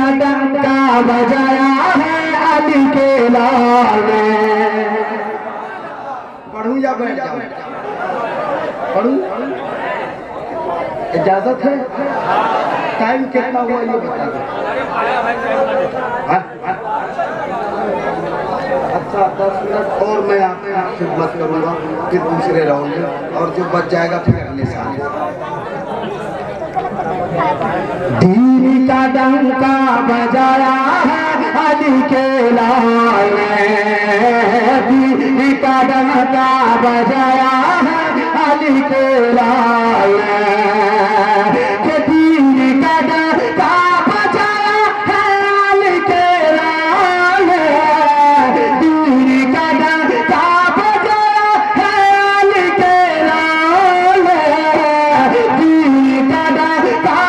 का डंका बजाया है अली के लाल ने। पढ़ूं या बैठ जाऊं? पढ़ूं? इजाजत है? टाइम कितना हुआ ये बता दो। अच्छा 10 मिनट और मैं आपकी खिदमत करूंगा, फिर दूसरे राउंड में, और जो बच जाएगा फिर अगले साल। दीन का डंका बजाया है अली के लाल ने। दीन का डंका बजाया है अली के लाल ने। दीन का डंका बजाया है अली के लाल ने। दीन का डंका बजाया है अली के लाल ने। दीन का डंका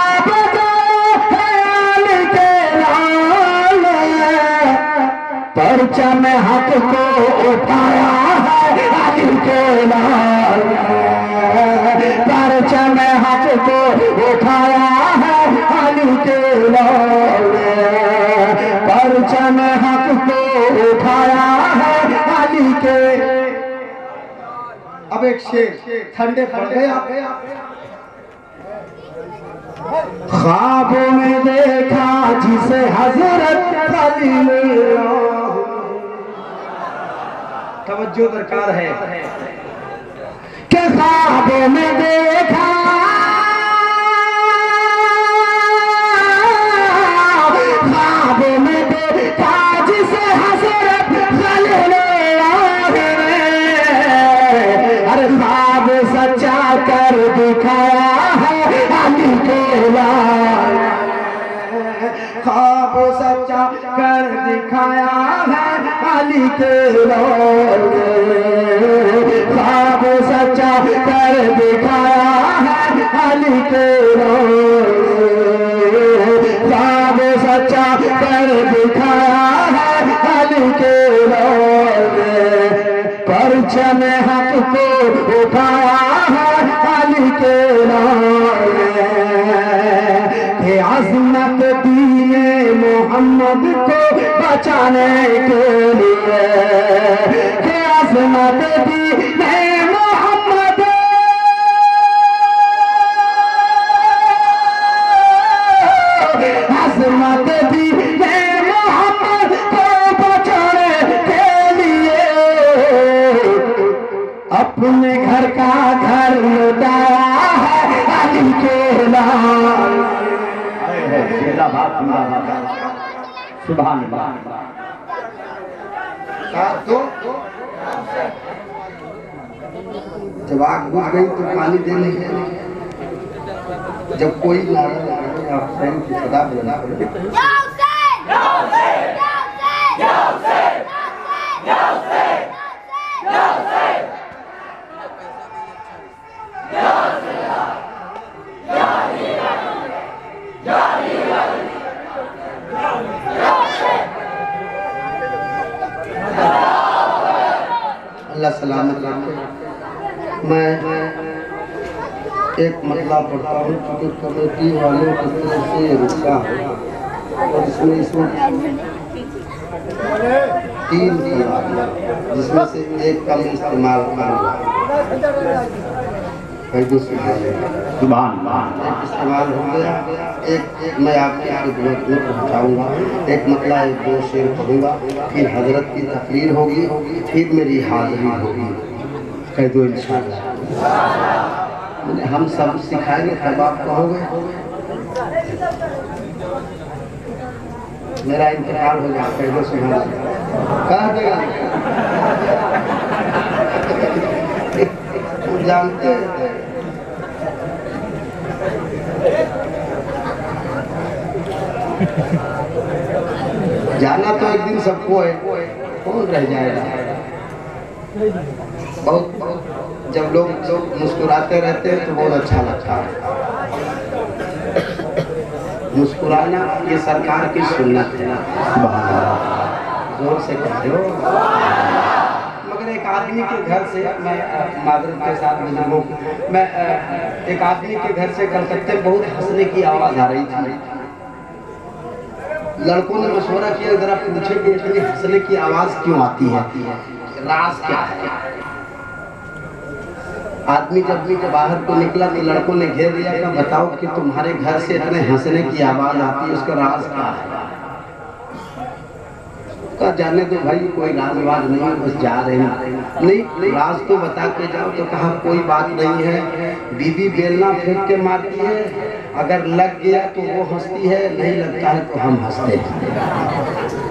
परचम हक को उठाया है अली के लाल ने। परचम हक को उठाया है अली के लाल ने। परचम हक को उठाया है अली के। अब एक शेर ठंडे पड़ गए आप। ख्वाब में देखा जिसे हजरत अली ने। तवज्जो दरकार है कि ख्वाब में देखा जिसे हजरत अली ने। अरे ख्वाब सच्चा कर दिखाया है अली के लाल। ख्वाब सच्चा कर दिखाया है अली के लाल। ख्वाब सच्चा कर दिखाया है अली के लाल। ख्वाब सच्चा कर दिखाया है अली के लाल। परचम हक को उठाया है अली के लाल। अज़मत दीने मोहम्मद को बचाने के लिए। अज़मत दीने मोहम्मद, अज़मत दीने मोहम्मद को बचाने के लिए अपने घर का घर लुटाया है अली के लाल। सुभान अल्लाह। जब आग बुझ गई तो पानी देने के लिए जब कोई नारा लगाए आप स्वयं की सदा बदला पड़े। अल्लाह सलामत रखे। मैं एक मतला पढ़ता हूँ क्योंकि कमेटी वालों की तरफ से रुका है और इसमें 3 किया जिसमें से एक कम इस्तेमाल कर इस्तेमाल हो गया। एक मैं आपके खिदमत में पहुँचाऊँगा। एक मतला 1-2 शेर पढ़ूँगा, फिर हजरत की तकरीर होगी, फिर मेरी हाजिरी होगी। कह दो इंशाअल्लाह। हम सब सिखाएंगे तब आप कहोगे। मेरा इंतकाल हो जाए कह दो सुना कह देगा। जानते हैं जाना तो एक दिन सबको है, कौन रह जाएगा। बहुत जब लोग मुस्कुराते रहते हैं तो बहुत अच्छा लगता है। मुस्कुराना ये सरकार की सुन्नत है। जोर से कहते हो। मगर एक आदमी के घर से मैं मादरत के साथ बुजुर्गों मैं एक आदमी के घर से कलकत्ते बहुत हंसने की आवाज़ आ रही थी। लड़कों ने मशवरा किया, जरा पूछे कि इतनी हंसने की आवाज क्यों आती है, राज क्या है। आदमी जब बाहर को निकला तो लड़कों ने घेर लिया कि बताओ कि तुम्हारे घर से इतने हंसने की आवाज आती है, उसका राज क्या है। का जाने दो भाई, कोई राजवाज नहीं है, बस जा रहे हैं। नहीं राज तो बता के जाओ। तो कहा कोई बात नहीं है, बीबी बेलना फेंक के मारती है, अगर लग गया तो वो हंसती है, नहीं लगता है तो हम हंसते हैं।